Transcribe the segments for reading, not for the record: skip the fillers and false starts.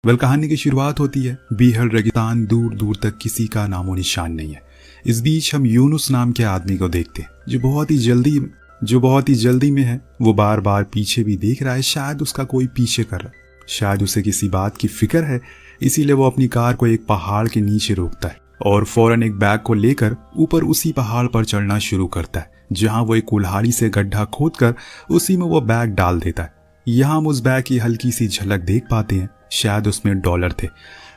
कहानी की शुरुआत होती है बीहड़ रेगिस्तान, दूर दूर तक किसी का नामो निशान नहीं है। इस बीच हम यूनुस नाम के आदमी को देखते हैं जो बहुत ही जल्दी में है। वो बार बार पीछे भी देख रहा है, शायद उसका कोई पीछे कर रहा है, शायद उसे किसी बात की फिक्र है। इसीलिए वो अपनी कार को एक पहाड़ के नीचे रोकता है और फौरन एक बैग को लेकर ऊपर उसी पहाड़ पर चढ़ना शुरू करता है, जहां वो एक कुल्हाड़ी से गड्ढा खोदकर उसी में वो बैग डाल देता है। यहाँ हम उस बैग की हल्की सी झलक देख पाते हैं, शायद उसमें डॉलर थे,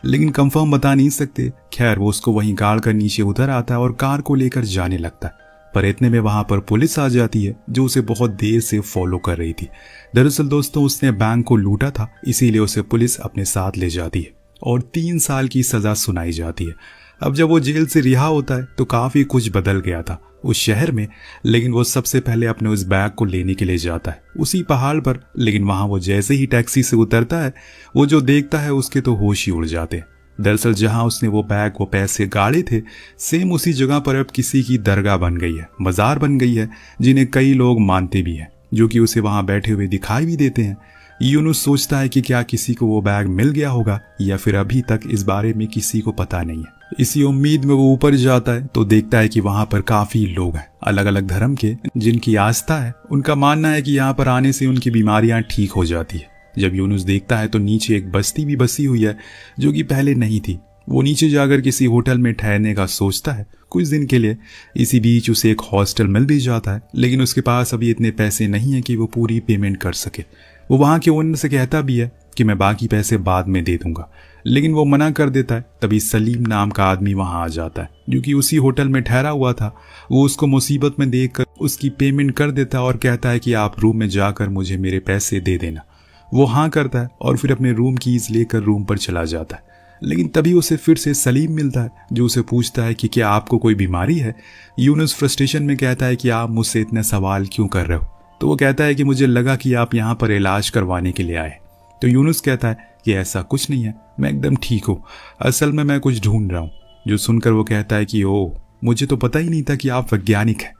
लेकिन कंफर्म बता नहीं सकते। खैर, वो उसको वहीं गाड़ कर नीचे उतर आता है और कार को लेकर जाने लगता है। पर इतने में वहां पर पुलिस आ जाती है जो उसे बहुत देर से फॉलो कर रही थी। दरअसल दोस्तों, उसने बैंक को लूटा था, इसीलिए उसे पुलिस अपने साथ ले जाती है और 3 साल की सजा सुनाई जाती है। अब जब वो जेल से रिहा होता है तो काफी कुछ बदल गया था उस शहर में, लेकिन वो सबसे पहले अपने उस बैग को लेने के लिए जाता है उसी पहाड़ पर। लेकिन वहां वो जैसे ही टैक्सी से उतरता है, वो जो देखता है उसके तो होश ही उड़ जाते हैं। दरअसल जहां उसने वो बैग वो पैसे गाड़े थे, सेम उसी जगह पर अब किसी की दरगाह बन गई है, मजार बन गई है, जिन्हें कई लोग मानते भी हैं, जो कि उसे वहां बैठे हुए दिखाई भी देते हैं। यूनुस सोचता है कि क्या किसी को वो बैग मिल गया होगा या फिर अभी तक इस बारे में किसी को पता नहीं है। इसी उम्मीद में वो ऊपर जाता है तो देखता है कि वहां पर काफी लोग हैं, अलग अलग धर्म के, जिनकी आस्था है। उनका मानना है कि यहाँ पर आने से उनकी बीमारियां ठीक हो जाती है। जब यूनुस देखता है तो नीचे एक बस्ती भी बसी हुई है जो कि पहले नहीं थी। वो नीचे जाकर किसी होटल में ठहरने का सोचता है कुछ दिन के लिए। इसी बीच उसे एक हॉस्टल मिल भी जाता है, लेकिन उसके पास अभी इतने पैसे नहीं है कि वो पूरी पेमेंट कर सके। वो वहां के ओनर से कहता भी है कि मैं बाकी पैसे बाद में दे दूंगा, लेकिन वो मना कर देता है। तभी सलीम नाम का आदमी वहां आ जाता है जो कि उसी होटल में ठहरा हुआ था। वो उसको मुसीबत में देखकर उसकी पेमेंट कर देता है और कहता है कि आप रूम में जाकर मुझे मेरे पैसे दे देना। वो हाँ करता है और फिर अपने रूम कीज लेकर रूम पर चला जाता है। लेकिन तभी उसे फिर से सलीम मिलता है जो उसे पूछता है कि क्या आपको कोई बीमारी है। यूनुस फ्रस्ट्रेशन में कहता है कि आप मुझसे इतने सवाल क्यों कर रहे हो। तो वो कहता है कि मुझे लगा कि आप यहाँ पर इलाज करवाने के लिए आए। तो यूनुस कहता है कि ऐसा कुछ नहीं है, मैं एकदम ठीक हूँ, असल में मैं कुछ ढूंढ रहा हूँ। जो सुनकर वो कहता है कि ओ, मुझे तो पता ही नहीं था कि आप वैज्ञानिक हैं।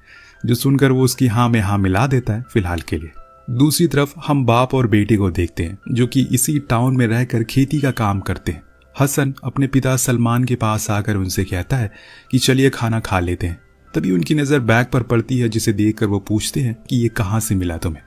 जो सुनकर वो उसकी हाँ में हाँ मिला देता है फिलहाल के लिए। दूसरी तरफ हम बाप और बेटे को देखते हैं जो कि इसी टाउन में रहकर खेती का काम करते हैं। हसन अपने पिता सलमान के पास आकर उनसे कहता है कि चलिए खाना खा लेते हैं। तभी उनकी नज़र बैग पर पड़ती है, जिसे देखकर वो पूछते हैं कि ये कहाँ से मिला तुम्हें।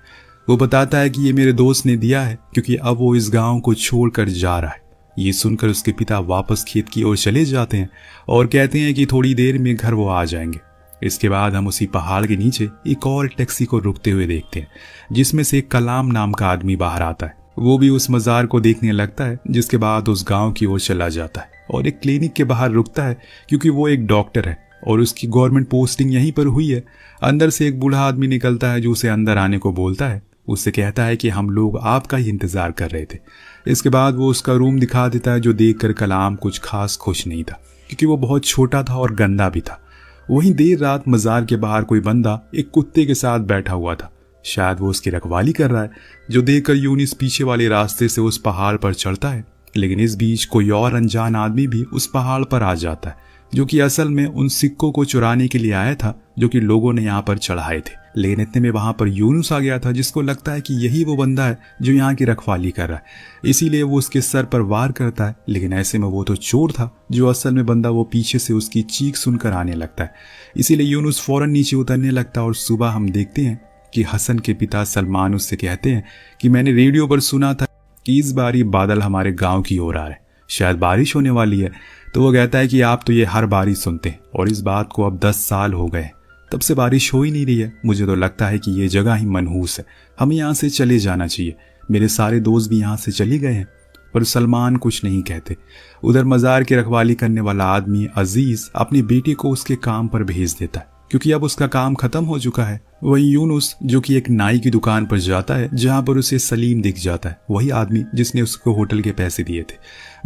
वो बताता है कि ये मेरे दोस्त ने दिया है क्योंकि अब वो इस गांव को छोड़कर जा रहा है। ये सुनकर उसके पिता वापस खेत की ओर चले जाते हैं और कहते हैं कि थोड़ी देर में घर वो आ जाएंगे। इसके बाद हम उसी पहाड़ के नीचे एक और टैक्सी को रुकते हुए देखते हैं, जिसमें से कलाम नाम का आदमी बाहर आता है। वो भी उस मजार को देखने लगता है, जिसके बाद उस गांव की ओर चला जाता है और एक क्लिनिक के बाहर रुकता है क्योंकि वो एक डॉक्टर है और उसकी गवर्नमेंट पोस्टिंग यहीं पर हुई है। अंदर से एक बूढ़ा आदमी निकलता है जो उसे अंदर आने को बोलता है। उससे कहता है कि हम लोग आपका ही इंतजार कर रहे थे। इसके बाद वो उसका रूम दिखा देता है, जो देखकर कलाम कुछ खास खुश नहीं था क्योंकि वो बहुत छोटा था और गंदा भी था। वहीं देर रात मजार के बाहर कोई बंदा एक कुत्ते के साथ बैठा हुआ था, शायद वो उसकी रखवाली कर रहा है। जो देखकर यूनुस पीछे वाले रास्ते से उस पहाड़ पर चढ़ता है, लेकिन इस बीच कोई और अनजान आदमी भी उस पहाड़ पर आ जाता है, जो कि असल में उन सिक्कों को चुराने के लिए आया था जो कि लोगों ने यहाँ पर चढ़ाए थे। लेकिन इतने में वहां पर यूनुस आ गया था, जिसको लगता है कि यही वो बंदा है जो यहाँ की रखवाली कर रहा है। इसीलिए वो उसके सर पर वार करता है, लेकिन ऐसे में वो तो चोर था जो असल में बंदा वो पीछे से उसकी चीख सुनकर आने लगता है। इसीलिए यूनुस फौरन नीचे उतरने लगता है और सुबह हम देखते हैं कि हसन के पिता सलमान उससे कहते हैं कि मैंने रेडियो पर सुना था कि इस बार ये बादल हमारे गाँव की ओर आ रहे, शायद बारिश होने वाली है। तो वो कहता है कि आप तो ये हर बारिश सुनते हैं और इस बात को अब 10 साल हो गए, तब से बारिश हो ही नहीं रही है। मुझे तो लगता है कि ये जगह ही मनहूस है, हमें यहाँ से चले जाना चाहिए। मेरे सारे दोस्त भी यहाँ से चले गए हैं। पर सलमान कुछ नहीं कहते। उधर मजार की रखवाली करने वाला आदमी अजीज अपनी बेटी को उसके काम पर भेज देता है क्योंकि अब उसका काम खत्म हो चुका है। वहीं यूनुस जो कि एक नाई की दुकान पर जाता है, जहां पर उसे सलीम दिख जाता है, वही आदमी जिसने उसको होटल के पैसे दिए थे,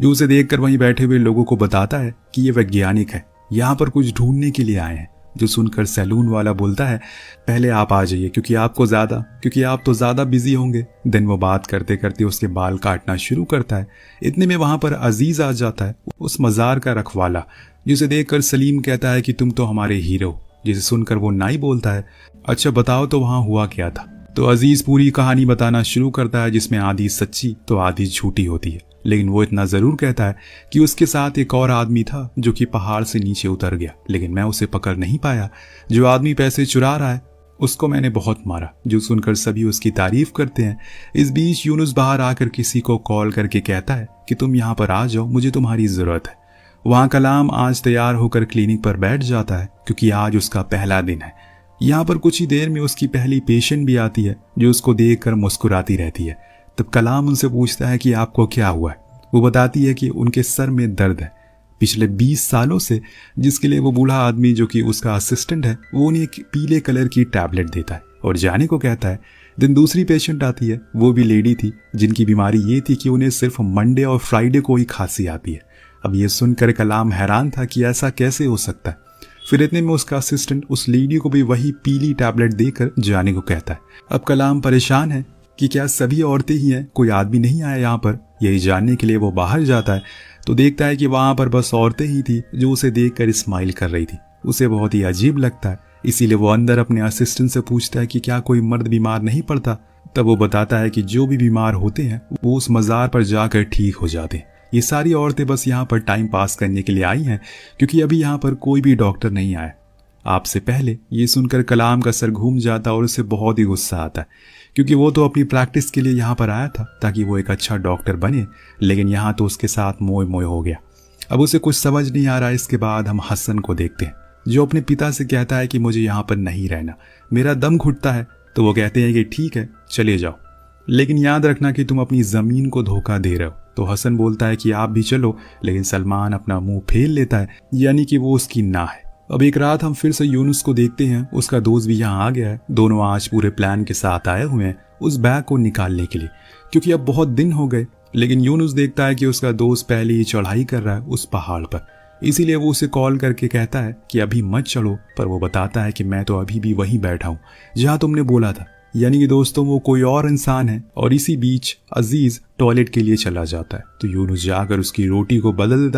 जो उसे देखकर वहीं बैठे हुए लोगों को बताता है कि ये वैज्ञानिक है, यहाँ पर कुछ ढूंढने के लिए आए हैं। जो सुनकर सैलून वाला बोलता है पहले आप आ जाइए क्योंकि आप तो ज्यादा बिजी होंगे। देन वो बात करते करते उसके बाल काटना शुरू करता है। इतने में वहां पर अजीज आ जाता है, उस मजार का रखवाला, जिसे देखकर सलीम कहता है कि तुम तो हमारे हीरो। जिसे सुनकर वो नाई बोलता है अच्छा बताओ तो वहां हुआ क्या था। तो अजीज पूरी कहानी बताना शुरू करता है, जिसमें आधी सच्ची तो आधी झूठी होती है। लेकिन वो इतना जरूर कहता है कि उसके साथ एक और आदमी था जो कि पहाड़ से नीचे उतर गया, लेकिन मैं उसे पकड़ नहीं पाया। जो आदमी पैसे चुरा रहा है उसको मैंने बहुत मारा। जो सुनकर सभी उसकी तारीफ करते हैं। इस बीच यूनुस बाहर आकर किसी को कॉल करके कहता है कि तुम यहाँ पर आ जाओ, मुझे तुम्हारी जरूरत है। वहाँ कलाम आज तैयार होकर क्लिनिक पर बैठ जाता है क्योंकि आज उसका पहला दिन है। यहाँ पर कुछ ही देर में उसकी पहली पेशेंट भी आती है जो उसको देखकर मुस्कुराती रहती है। तब कलाम उनसे पूछता है कि आपको क्या हुआ है। वो बताती है कि उनके सर में दर्द है पिछले 20 सालों से, जिसके लिए वो बूढ़ा आदमी जो कि उसका असिस्टेंट है वो उन्हें एक पीले कलर की टैबलेट देता है और जाने को कहता है। दिन दूसरी पेशेंट आती है, वो भी लेडी थी जिनकी बीमारी ये थी कि उन्हें सिर्फ मंडे और फ्राइडे को ही खांसी आती है। अब ये सुनकर कलाम हैरान था कि ऐसा कैसे हो सकता है। फिर इतने में उसका असिस्टेंट उस लेडी को भी वही पीली टैबलेट देकर जाने को कहता है। अब कलाम परेशान है कि क्या सभी औरतें ही हैं, कोई आदमी नहीं आया यहाँ पर। यही जानने के लिए वो बाहर जाता है तो देखता है कि वहां पर बस औरतें ही थी जो उसे देखकर स्माइल कर रही थी। उसे बहुत ही अजीब लगता है, इसीलिए वो अंदर अपने असिस्टेंट से पूछता है कि क्या कोई मर्द बीमार नहीं पड़ता। तब वो बताता है कि जो भी बीमार होते हैं वो उस मज़ार पर जाकर ठीक हो जाते हैं। ये सारी औरतें बस यहाँ पर टाइम पास करने के लिए आई हैं क्योंकि अभी यहाँ पर कोई भी डॉक्टर नहीं आया आपसे पहले। ये सुनकर कलाम का सर घूम जाता और उसे बहुत ही गुस्सा आता है क्योंकि वो तो अपनी प्रैक्टिस के लिए यहाँ पर आया था ताकि वो एक अच्छा डॉक्टर बने, लेकिन यहाँ तो उसके साथ मोह मोह हो गया। अब उसे कुछ समझ नहीं आ रहा। इसके बाद हम हसन को देखते हैं जो अपने पिता से कहता है कि मुझे यहाँ पर नहीं रहना, मेरा दम घुटता है। तो वो कहते हैं कि ठीक है चले जाओ, लेकिन याद रखना कि तुम अपनी ज़मीन को धोखा दे रहे हो। तो हसन बोलता है कि आप भी चलो, लेकिन सलमान अपना मुंह फेर लेता है, यानी कि वो उसकी ना है। अब एक रात हम फिर से यूनुस को देखते हैं, उसका दोस्त भी यहाँ आ गया है। दोनों आज पूरे प्लान के साथ आए हुए हैं उस बैग को निकालने के लिए क्योंकि अब बहुत दिन हो गए। लेकिन यूनुस देखता है कि उसका दोस्त पहले ही चढ़ाई कर रहा है उस पहाड़ पर, इसीलिए वो उसे कॉल करके कहता है कि अभी मत चलो। पर वो बताता है कि मैं तो अभी भी वहीं बैठा हूँ जहाँ तुमने बोला था, यानी कि दोस्तों वो कोई और इंसान है। और इसी बीच अजीज टॉयलेट के लिए चला जाता है तो यूनुस जाकर उसकी रोटी को बदल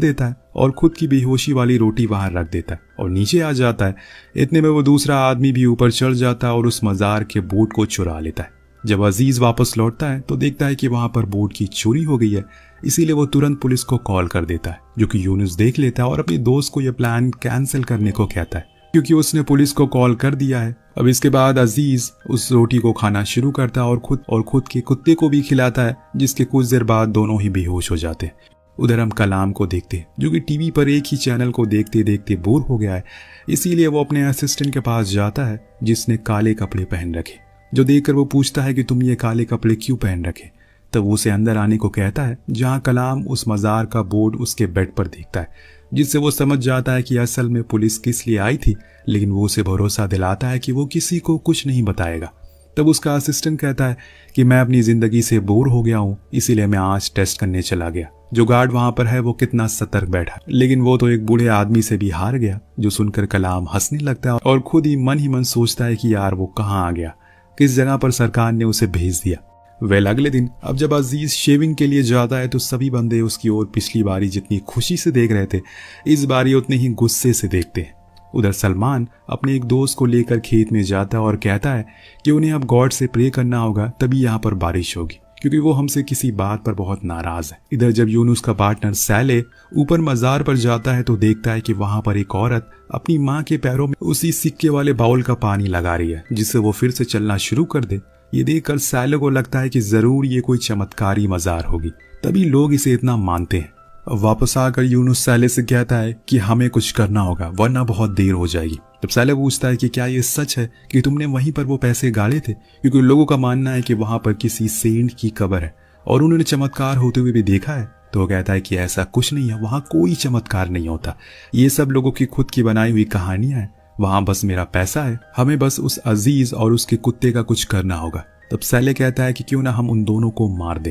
देता है और खुद की बेहोशी वाली रोटी वहां रख देता है और नीचे आ जाता है। इतने में वो दूसरा आदमी भी ऊपर चढ़ जाता है और उस मज़ार के बोट को चुरा लेता है। जब अजीज वापस लौटता है तो देखता है कि वहां पर बोट की चोरी हो गई है, इसीलिए वो तुरंत पुलिस को कॉल कर देता है, जो कि यूनुस देख लेता है और अपने दोस्त को यह प्लान कैंसिल करने को कहता है क्योंकि उसने पुलिस को कॉल कर दिया है। अब इसके बाद अजीज उस रोटी को खाना शुरू करता है और खुद के कुत्ते को भी खिलाता है, जिसके कुछ देर बाद दोनों ही बेहोश हो जाते हैं। उधर हम कलाम को देखते हैं जो कि टीवी पर एक ही चैनल को देखते देखते बोर हो गया है, इसीलिए वो अपने असिस्टेंट के पास जाता है जिसने काले कपड़े पहन रखे। जो देखकर वो पूछता है कि तुम ये काले कपड़े क्यों पहन रखे। तब वो उसे अंदर आने को कहता है जहाँ कलाम उस मज़ार का बोर्ड उसके बेड पर देखता है, जिससे वो समझ जाता है कि असल में पुलिस किस लिए आई थी। लेकिन वो उसे भरोसा दिलाता है कि वो किसी को कुछ नहीं बताएगा। तब उसका असिस्टेंट कहता है कि मैं अपनी ज़िंदगी से बोर हो गया हूँ, इसीलिए मैं आज टेस्ट करने चला गया। जो गार्ड वहां पर है वो कितना सतर्क बैठा, लेकिन वो तो एक बूढ़े आदमी से भी हार गया। जो सुनकर कलाम हंसने लगता है और खुद ही मन सोचता है कि यार वो कहाँ आ गया, किस जगह पर सरकार ने उसे भेज दिया। अगले दिन अब जब अजीज शेविंग के लिए जाता है तो सभी बंदे उसकी ओर पिछली बारी जितनी खुशी से देख रहे थे इस बारी उतने ही गुस्से से देखते हैं। उधर सलमान अपने एक दोस्त को लेकर खेत में जाता है और कहता है कि उन्हें अब गॉड से प्रे करना होगा, तभी यहाँ पर बारिश होगी, क्योंकि वो हमसे किसी बात पर बहुत नाराज है। इधर जब यूनुस का पार्टनर सैले ऊपर मज़ार पर जाता है तो देखता है कि वहां पर एक औरत अपनी माँ के पैरों में उसी सिक्के वाले बाउल का पानी लगा रही है, जिससे वो फिर से चलना शुरू कर दे। ये देखकर सैले को लगता है कि जरूर ये कोई चमत्कारी मज़ार होगी, तभी लोग इसे इतना मानते हैं। वापस आकर यूनुस सैले से कहता है कि हमें कुछ करना होगा वरना बहुत देर हो जाएगी। तब सैले पूछता है कि क्या ये सच है कि तुमने वहीं पर वो पैसे गाड़े थे, क्योंकि लोगों का मानना है कि वहां पर किसी सेंट की कब्र है और उन्होंने चमत्कार होते हुए भी देखा है। तो वो कहता है कि ऐसा कुछ नहीं है, वहां कोई चमत्कार नहीं होता, ये सब लोगों की खुद की बनाई हुई कहानियां हैं। वहां बस मेरा पैसा है, हमें बस उस अजीज और उसके कुत्ते का कुछ करना होगा। तब सैले कहता है कि क्यों ना हम उन दोनों को मार दे।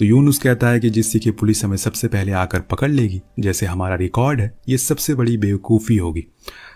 तो यूनुस कहता है कि जिससे कि पुलिस हमें सबसे पहले आकर पकड़ लेगी, जैसे हमारा रिकॉर्ड है, ये सबसे बड़ी बेवकूफ़ी होगी,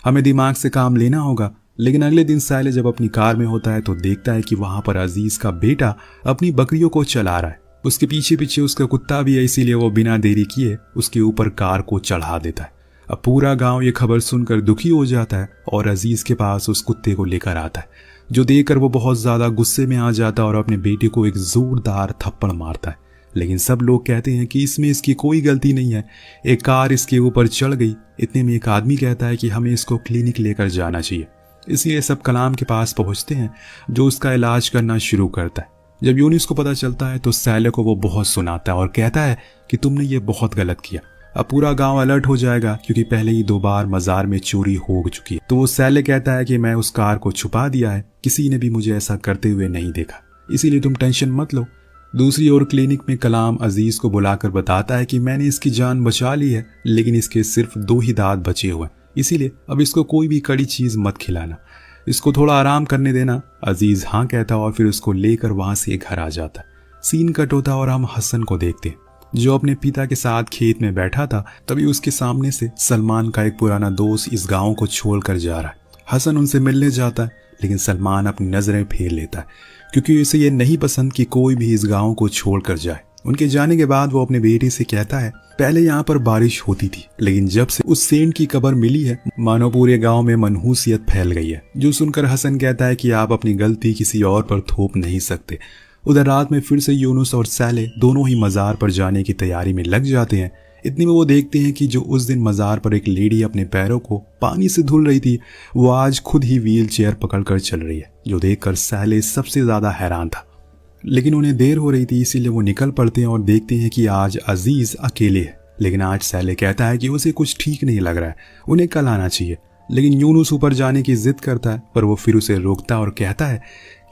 हमें दिमाग से काम लेना होगा। लेकिन अगले दिन सैले जब अपनी कार में होता है तो देखता है कि वहां पर अजीज का बेटा अपनी बकरियों को चला रहा है, उसके पीछे पीछे उसका कुत्ता भी है, इसीलिए वो बिना देरी किए उसके ऊपर कार को चढ़ा देता है। अब पूरा गांव ये खबर सुनकर दुखी हो जाता है और अजीज के पास उस कुत्ते को लेकर आता है, जो देखकर वो बहुत ज्यादा गुस्से में आ जाता है और अपने बेटे को एक जोरदार थप्पड़ मारता है। लेकिन सब लोग कहते हैं कि इसमें इसकी कोई गलती नहीं है, एक कार इसके ऊपर चढ़ गई। इतने में एक आदमी कहता है कि हमें इसको क्लिनिक लेकर जाना चाहिए। इसलिए सब कलाम के पास पहुंचते हैं, जो उसका इलाज करना शुरू करता है। जब यूनुस को पता चलता है तो सैले को वो बहुत सुनाता है और कहता है कि तुमने ये बहुत गलत किया। अब पूरा गांव अलर्ट हो जाएगा, क्योंकि पहले ही 2 बार मजार में चोरी हो चुकी है। तो वो सैले कहता है कि मैं उस कार को छुपा दिया है, किसी ने भी मुझे ऐसा करते हुए नहीं देखा, इसीलिए तुम टेंशन मत लो। दूसरी ओर क्लिनिक में कलाम अजीज को बुलाकर बताता है कि मैंने इसकी जान बचा ली है, लेकिन इसके सिर्फ 2 ही दांत बचे हुए हैं, इसीलिए अब इसको कोई भी कड़ी चीज मत खिलाना, इसको थोड़ा आराम करने देना। अजीज हाँ कहता और फिर उसको लेकर वहां से घर आ जाता। सीन कट होता और हम हसन को देखते हैं, जो अपने पिता के साथ खेत में बैठा था। तभी उसके सामने से सलमान का एक पुराना दोस्त इस गांव को छोड़कर जा रहा है। हसन उनसे मिलने जाता है, लेकिन सलमान अपनी नजरें फेर लेता है, क्योंकि उसे ये नहीं पसंद कि कोई भी इस गांव को छोड़कर जाए। उनके जाने के बाद वो अपने बेटे से कहता है, पहले यहाँ पर बारिश होती थी, लेकिन जब से उस सेंट की कब्र मिली है, मानो पूरे गांव में मनहूसियत फैल गई है। जो सुनकर हसन कहता है कि आप अपनी गलती किसी और पर थोप नहीं सकते। उधर रात में फिर से यूनुस और सैले दोनों ही मजार पर जाने की तैयारी में लग जाते हैं। इतने में वो देखते हैं कि जो उस दिन मजार पर एक लेडी अपने पैरों को पानी से धुल रही थी, वो आज खुद ही व्हील चेयर पकड़कर चल रही है, जो देखकर सैले सबसे ज्यादा हैरान था। लेकिन उन्हें देर हो रही थी, इसीलिए वो निकल पड़ते हैं और देखते हैं कि आज अजीज अकेले है। लेकिन आज सैले कहता है कि उसे कुछ ठीक नहीं लग रहा है, उन्हें कल आना चाहिए। लेकिन यूनुस ऊपर जाने की जिद करता है, पर वो फिर उसे रोकता है और कहता है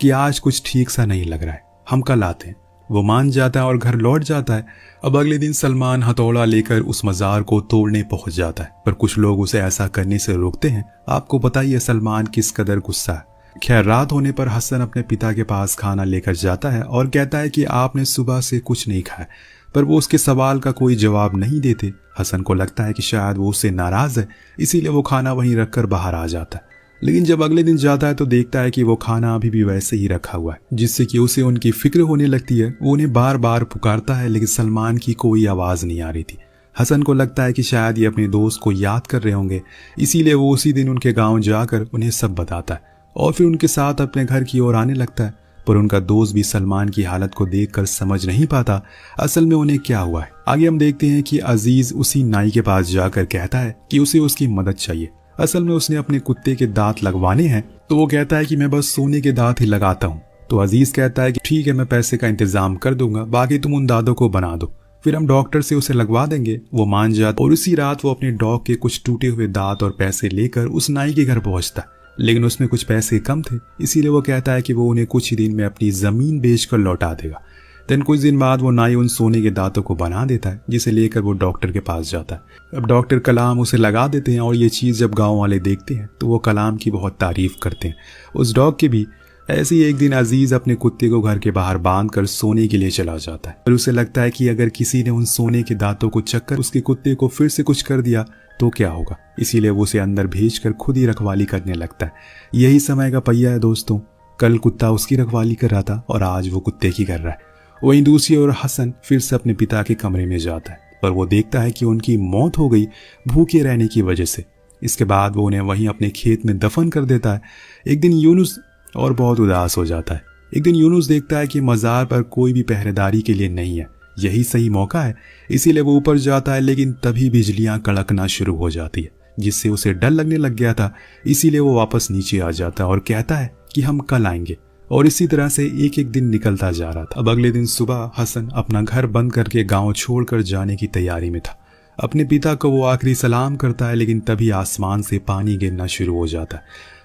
कि आज कुछ ठीक सा नहीं लग रहा है, हम कल आते हैं। वो मान जाता है और घर लौट जाता है। अब अगले दिन सलमान हथौड़ा लेकर उस मजार को तोड़ने पहुंच जाता है, पर कुछ लोग उसे ऐसा करने से रोकते हैं। आपको पता ही है सलमान किस कदर गुस्सा है। खैर, रात होने पर हसन अपने पिता के पास खाना लेकर जाता है और कहता है कि आपने सुबह से कुछ नहीं खाया, पर वो उसके सवाल का कोई जवाब नहीं देते। हसन को लगता है कि शायद वो उससे नाराज है, इसीलिए वो खाना वहीं रखकर बाहर आ जाता है। लेकिन जब अगले दिन जाता है तो देखता है कि वो खाना अभी भी वैसे ही रखा हुआ है, जिससे कि उसे उनकी फिक्र होने लगती है। वो उन्हें बार बार पुकारता है, लेकिन सलमान की कोई आवाज नहीं आ रही थी। हसन को लगता है कि शायद ये अपने दोस्त को याद कर रहे होंगे, इसीलिए वो उसी दिन उनके गांव जाकर उन्हें सब बताता है और फिर उनके साथ अपने घर की ओर आने लगता है। पर उनका दोस्त भी सलमान की हालत को देखकर समझ नहीं पाता असल में उन्हें क्या हुआ है। आगे हम देखते हैं कि अजीज उसी नाई के पास जाकर कहता है कि उसे उसकी मदद चाहिए। असल में उसने अपने कुत्ते के दांत लगवाने हैं, तो वो कहता है कि मैं बस सोने के दांत ही लगाता हूँ। तो अजीज कहता है कि ठीक है, मैं पैसे का इंतजाम कर दूंगा, बाकी तुम उन दांतों को बना दो, फिर हम डॉक्टर से उसे लगवा देंगे। वो मान जाता और उसी रात वो अपने डॉग के कुछ टूटे हुए दांत और पैसे लेकर उस नाई के घर पहुंचता। लेकिन उसमें कुछ पैसे कम थे, इसीलिए वो कहता है कि वो उन्हें कुछ ही दिन में अपनी जमीन बेचकर लौटा देगा। देन कुछ दिन बाद वो नाई उन सोने के दांतों को बना देता है, जिसे लेकर वो डॉक्टर के पास जाता है। अब डॉक्टर कलाम उसे लगा देते हैं और ये चीज़ जब गांव वाले देखते हैं तो वो कलाम की बहुत तारीफ करते हैं, उस डॉग की भी। ऐसे ही एक दिन अजीज अपने कुत्ते को घर के बाहर बांधकर सोने के लिए चला जाता है, और उसे लगता है कि अगर किसी ने उन सोने के दांतों को चक्कर उसके कुत्ते को फिर से कुछ कर दिया तो क्या होगा, इसीलिए वो उसे अंदर भेजकर खुद ही रखवाली करने लगता है। यही समय का पहिया है दोस्तों, कल कुत्ता उसकी रखवाली कर रहा था और आज वो कुत्ते की कर रहा है। वहीं दूसरी ओर हसन फिर से अपने पिता के कमरे में जाता है, पर वो देखता है कि उनकी मौत हो गई भूखे रहने की वजह से। इसके बाद वो उन्हें वहीं अपने खेत में दफन कर देता है। एक दिन यूनुस और बहुत उदास हो जाता है। एक दिन यूनुस देखता है कि मजार पर कोई भी पहरेदारी के लिए नहीं है, यही सही मौका है, इसीलिए वो ऊपर जाता है। लेकिन तभी बिजलियां कड़कना शुरू हो जाती है, जिससे उसे डर लगने लग गया था, इसीलिए वो वापस नीचे आ जाता है और कहता है कि हम कल आएंगे। और इसी तरह से एक एक दिन निकलता जा रहा था। अब अगले दिन सुबह हसन अपना घर बंद करके गांव छोड़कर जाने की तैयारी में था। अपने पिता को वो आखिरी सलाम करता है, लेकिन तभी आसमान से पानी गिरना शुरू हो जाता है,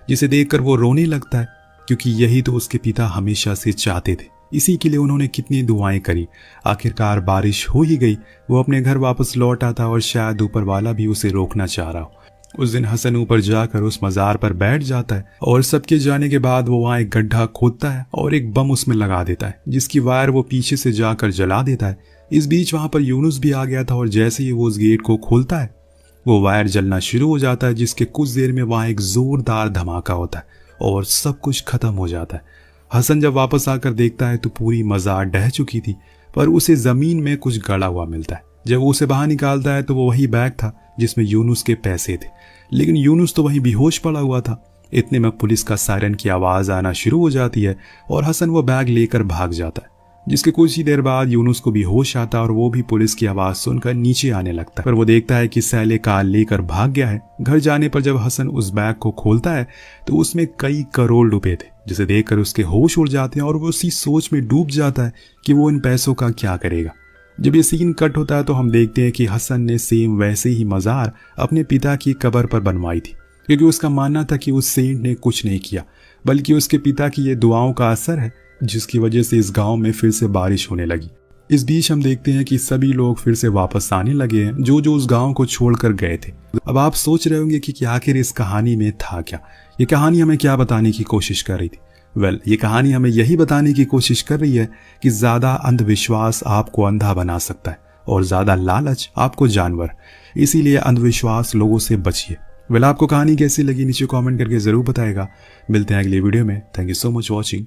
जिसे देखकर वो रोने लगता है, क्योंकि यही तो उसके पिता हमेशा से चाहते थे। इसी के लिए उन्होंने कितनी दुआएं करी। आखिरकार बारिश हो ही गई। वो अपने घर वापस लौट आता और शायद ऊपर वाला भी उसे रोकना चाह रहा हो। उस दिन हसन ऊपर जाकर उस मजार पर बैठ जाता है और सबके जाने के बाद वो वहाँ एक गड्ढा खोदता है और एक बम उसमें लगा देता है, जिसकी वायर वो पीछे से जाकर जला देता है। इस बीच वहाँ पर यूनुस भी आ गया था और जैसे ही वो उस गेट को खोलता है वो वायर जलना शुरू हो जाता है, जिसके कुछ देर में वहाँ एक जोरदार धमाका होता है और सब कुछ खत्म हो जाता है। हसन जब वापस आकर देखता है तो पूरी मजार ढह चुकी थी, पर उसे जमीन में कुछ गड़ा हुआ मिलता है। जब वो उसे बाहर निकालता है तो वो वही बैग था जिसमें यूनुस के पैसे थे, लेकिन यूनुस तो वहीं बेहोश पड़ा हुआ था। इतने में पुलिस का सायरन की आवाज़ आना शुरू हो जाती है और हसन वो बैग लेकर भाग जाता है, जिसके कुछ ही देर बाद यूनुस को भी होश आता है और वो भी पुलिस की आवाज़ सुनकर नीचे आने लगता है। पर वो देखता है कि सैले कार लेकर भाग गया है। घर जाने पर जब हसन उस बैग को खोलता है तो उसमें कई करोड़ रुपए थे, जिसे देखकर उसके होश उड़ जाते हैं और वो उसी सोच में डूब जाता है कि वो इन पैसों का क्या करेगा। जब ये सीन कट होता है तो हम देखते हैं कि हसन ने सेम वैसे ही मज़ार अपने पिता की कब्र पर बनवाई थी, क्योंकि उसका मानना था कि उस सेंट ने कुछ नहीं किया, बल्कि उसके पिता की ये दुआओं का असर है, जिसकी वजह से इस गांव में फिर से बारिश होने लगी। इस बीच हम देखते हैं कि सभी लोग फिर से वापस आने लगे हैं, जो जो उस गांव को छोड़कर गए थे। अब आप सोच रहे होंगे कि आखिर इस कहानी में था क्या, ये कहानी हमें क्या बताने की कोशिश कर रही थी। ये कहानी हमें यही बताने की कोशिश कर रही है कि ज़्यादा अंधविश्वास आपको अंधा बना सकता है और ज़्यादा लालच आपको जानवर। इसीलिए अंधविश्वास लोगों से बचिए। आपको कहानी कैसी लगी नीचे कमेंट करके ज़रूर बताएगा। मिलते हैं अगली वीडियो में। Thank you so much watching.